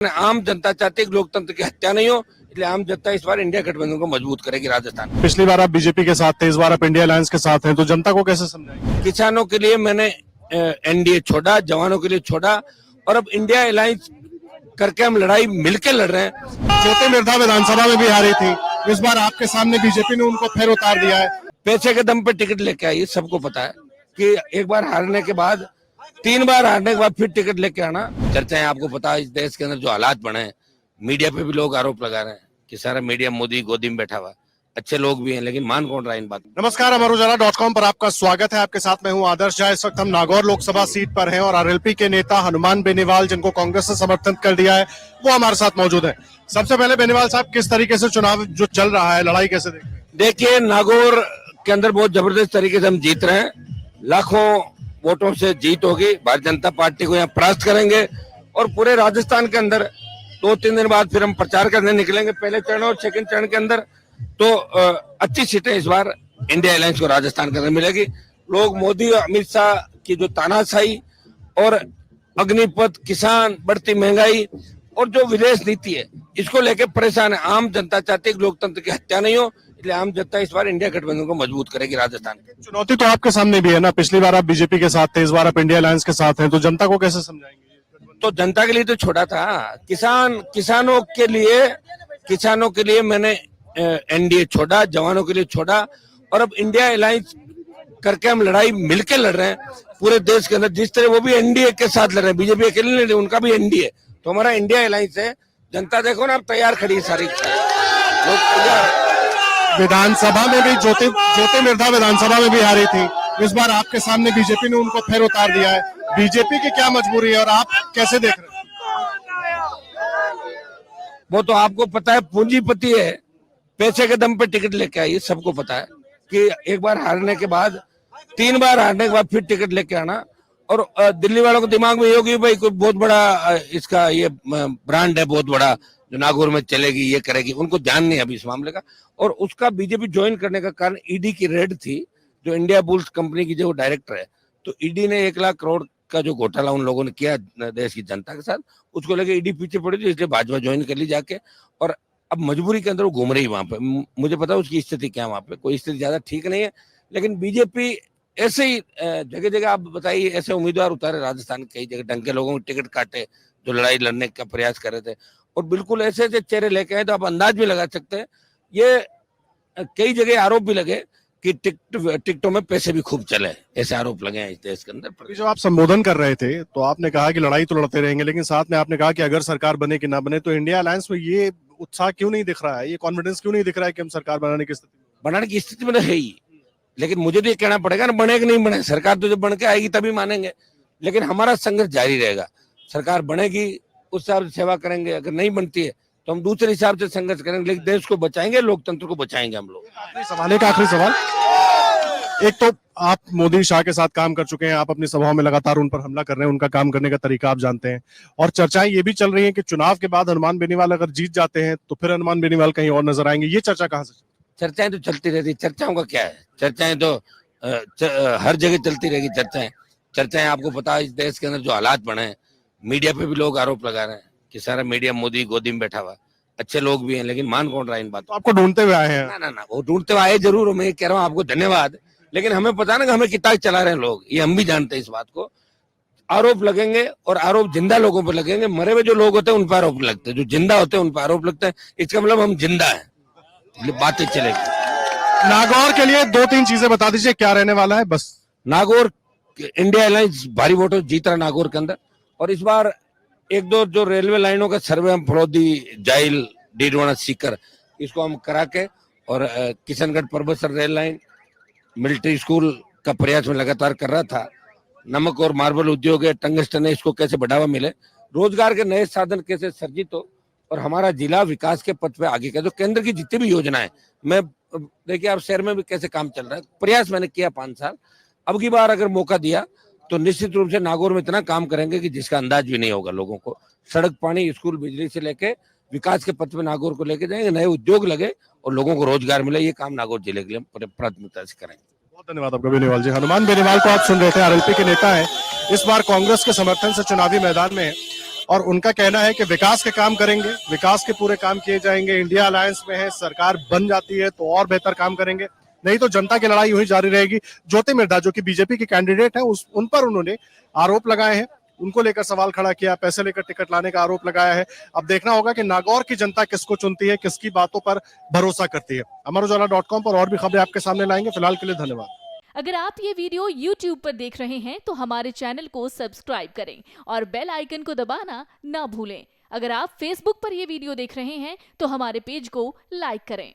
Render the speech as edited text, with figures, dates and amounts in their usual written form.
आम जनता चाहती है कि लोकतंत्र की हत्या नहीं हो, इसलिए आम जनता इस बार इंडिया गठबंधन को मजबूत करेगी राजस्थान में। पिछली बार आप बीजेपी के साथ थे, इस बार आप इंडिया अलायंस के साथ हैं, तो जनता को कैसे समझाएंगे? किसानों के लिए मैंने एनडीए छोड़ा, जवानों के लिए छोड़ा और अब इंडिया अलायंस करके हम लड़ाई मिलकर लड़ रहे हैं। ज्योति मिर्धा विधानसभा में भी हारी थी, इस बार आपके सामने बीजेपी ने उनको फिर उतार दिया है। पैसे के दम पे टिकट लेके आई, सबको पता है कि एक बार हारने के बाद 3 बार हारने के बाद फिर टिकट लेके आना। चर्चाएं आपको पता है, इस देश के अंदर जो हालात बने हैं, मीडिया पे भी लोग आरोप लगा रहे हैं कि सारा मीडिया मोदी गोदी में बैठा हुआ। अच्छे लोग भी हैं, लेकिन मान कौन रहा है इन बातों। नमस्कार, अमर उजाला.com पर आपका स्वागत है। आपके साथ मैं हूं आदर्श झा। इस वक्त हम नागौर लोकसभा सीट पर हैं और आरएलपी के नेता हनुमान बेनीवाल, जिनको कांग्रेस ने समर्थन कर दिया है, वो हमारे साथ मौजूद है। सबसे पहले बेनीवाल साहब, किस तरीके से चुनाव जो चल रहा है, लड़ाई कैसे देख रहे हैं? देखिए, नागौर के अंदर बहुत जबरदस्त तरीके से हम जीत रहे हैं। लाखों वोटों से जीत होगी। भारतीय जनता पार्टी को यहाँ परास्त करेंगे और पूरे राजस्थान के अंदर 2-3 दिन बाद फिर हम प्रचार करने निकलेंगे। पहले चरण और सेकंड चरण के अंदर तो अच्छी सीटें इस बार इंडिया अलायंस को राजस्थान के अंदर मिलेगी। लोग मोदी और अमित शाह की जो तानाशाही और अग्निपथ, किसान, बढ़ती महंगाई और जो विदेश नीति है, इसको लेकर परेशान है। आम जनता चाहती है कि लोकतंत्र की हत्या नहीं हो, इसलिए आम जनता इस बार इंडिया गठबंधन को मजबूत करेगी राजस्थान के। चुनौती तो आपके सामने भी है ना, पिछली बार आप बीजेपी के साथ थे, इस बार आप इंडिया अलायंस के साथ हैं, तो जनता को कैसे समझाएंगे? तो जनता के लिए तो छोड़ा था, किसानों के लिए मैंने एनडीए छोड़ा, जवानों के लिए छोड़ा और अब इंडिया अलायंस करके हम लड़ाई मिलकर लड़ रहे हैं पूरे देश के अंदर। जिस तरह वो भी एनडीए के साथ लड़ रहे हैं, बीजेपी अकेले नहीं, उनका भी एनडीए, तो हमारा इंडिया अलायंस है। जनता देखो ना, अब तैयार खड़ी है सारी, लोग तैयार। विधानसभा में भी ज्योति मिर्धा विधानसभा में भी हारी थी, इस बार आपके सामने बीजेपी ने उनको फिर उतार दिया है। बीजेपी की क्या मजबूरी है और आप कैसे देख रहे हैं? वो तो आपको पता है, पूंजीपति है, पैसे के दम पे टिकट लेके आई, सबको पता है कि एक बार हारने के बाद 3 बार हारने के बाद फिर टिकट लेके आना। और दिल्ली वालों को दिमाग में ये होगी भाई कोई बहुत बड़ा इसका ये ब्रांड है, बहुत बड़ा, जो नागौर में चलेगी, ये करेगी। उनको ध्यान नहीं अभी इस मामले का। और उसका बीजेपी ज्वाइन करने का कारण ईडी की रेड थी, जो इंडिया बुल्स कंपनी की जो डायरेक्टर है, तो ईडी ने 1 लाख करोड़ का जो घोटाला उन लोगों ने किया देश की जनता के साथ, उसको लेके ईडी पीछे पड़ी थी, इसलिए भाजपा ज्वाइन कर ली जाके। और अब मजबूरी के अंदर वो घूम रही वहां पे। मुझे पता है उसकी स्थिति क्या, वहां पे कोई स्थिति ज्यादा ठीक नहीं है, लेकिन बीजेपी ऐसे ही जगह जगह, आप बताइए, ऐसे उम्मीदवार उतारे राजस्थान के कई जगह, ढंग के लोगों को टिकट काटे जो लड़ाई लड़ने का प्रयास कर रहे थे, और बिल्कुल ऐसे ऐसे चेहरे लेके आए, तो आप अंदाज भी लगा सकते हैं। ये कई जगह आरोप भी लगे कि टिकटों में पैसे भी खूब चले, ऐसे आरोप लगे हैं इस देश के अंदर। जब आप संबोधन कर रहे थे तो आपने कहा कि लड़ाई तो लड़ते रहेंगे, लेकिन साथ में आपने कहा कि अगर सरकार बने कि ना बने, तो इंडिया अलायंस में ये उत्साह क्यों नहीं दिख रहा है, ये कॉन्फिडेंस क्यों नहीं दिख रहा है कि हम सरकार बनाने की स्थिति में है ही। लेकिन मुझे तो ये कहना पड़ेगा ना, बने कि नहीं बने, सरकार तो जब बन के आएगी तभी मानेंगे। लेकिन हमारा संघर्ष जारी रहेगा। सरकार बनेगी, उस हिसाब से सेवा करेंगे, अगर नहीं बनती है तो हम दूसरे हिसाब से संघर्ष करेंगे, लेकिन देश को बचाएंगे, लोकतंत्र को बचाएंगे हम लोग। आखिरी सवाल, एक तो आप मोदी शाह के साथ काम कर चुके हैं, आप अपनी सभाओं में लगातार उन पर हमला कर रहे हैं, उनका काम करने का तरीका आप जानते हैं, और चर्चाएं ये भी चल रही हैं कि चुनाव के बाद हनुमान बेनीवाल अगर जीत जाते हैं तो फिर हनुमान बेनीवाल कहीं और नजर आएंगे। ये चर्चा कहाँ से? चर्चाएं तो चलती रहती, चर्चाओं का क्या है, चर्चाएं तो हर जगह चलती रहेगी। चर्चाएं आपको पता है, इस देश के अंदर जो हालात बने हैं, मीडिया पे भी लोग आरोप लगा रहे हैं कि सारा मीडिया मोदी गोदी में बैठा हुआ। अच्छे लोग भी हैं, लेकिन मान कौन रहा है इन बातों। तो आपको ढूंढते हुए आए हैं? ना, वो ढूंढते हुए आए जरूर, मैं कह रहा हूँ आपको धन्यवाद, लेकिन हमें पता ना कि हमें कितना चला रहे हैं लोग, ये हम भी जानते हैं इस बात को। आरोप लगेंगे और आरोप जिंदा लोगों पर लगेंगे। मरे हुए जो लोग होते हैं उन पर आरोप लगते हैं, जो जिंदा होते हैं उन पर आरोप लगते हैं। इसका मतलब हम जिंदा हैं, बातें चलेगी। नागौर के लिए 2-3 चीजें बता दीजिए, क्या रहने वाला है बस? नागौर इंडिया अलायंस भारी वोटों जीत रहा नागौर के अंदर। और इस बार 1-2 जो रेलवे लाइनों का सर्वे हम फड़ौदी, जाइल, डीडवाना, सीकर, इसको हम करा के, और Kishangarh Parbatsar rail line, military school का प्रयास में लगातार कर रहा था। नमक और मार्बल उद्योग है, टंगस्टन है, इसको कैसे बढ़ावा मिले, रोजगार के नए साधन कैसे सर्जित हो, और हमारा जिला विकास के पथ पे आगे का जो केंद्र की जितनी भी योजना है, मैं देखिए आप शहर में भी कैसे काम चल रहा है, प्रयास मैंने किया 5 साल। अब की बार अगर मौका दिया तो निश्चित रूप से नागौर में इतना काम करेंगे कि जिसका अंदाज भी नहीं होगा लोगों को। सड़क, पानी, स्कूल, बिजली से लेके विकास के पथ पे नागौर को लेके जाएंगे, नए उद्योग लगे और लोगों को रोजगार मिले। ये काम नागौर जिले के लिए हम प्राथमिकता से करेंगे। बहुत धन्यवाद आपका बेनीवाल जी। हनुमान बेनीवाल को आप सुन रहे थे, आरएलपी के नेता है, इस बार कांग्रेस के समर्थन से चुनावी मैदान में, और उनका कहना है कि विकास के काम करेंगे, विकास के पूरे काम किए जाएंगे। इंडिया अलायंस में है, सरकार बन जाती है तो और बेहतर काम करेंगे, नहीं तो जनता की लड़ाई यूं ही जारी रहेगी। ज्योति मिर्धा जो कि बीजेपी के कैंडिडेट हैं, उन पर उन्होंने आरोप लगाए हैं, उनको लेकर सवाल खड़ा किया, पैसे लेकर टिकट लाने का आरोप लगाया है। अब देखना होगा कि नागौर की जनता किसको चुनती है, किसकी बातों पर भरोसा करती है। अमरउजाला.com पर और भी खबरें आपके सामने लाएंगे। फिलहाल के लिए धन्यवाद। अगर आप ये वीडियो YouTube पर देख रहे हैं तो हमारे चैनल को सब्सक्राइब करें और बेल आइकन को दबाना ना भूलें। अगर आप Facebook पर ये वीडियो देख रहे हैं तो हमारे पेज को लाइक करें।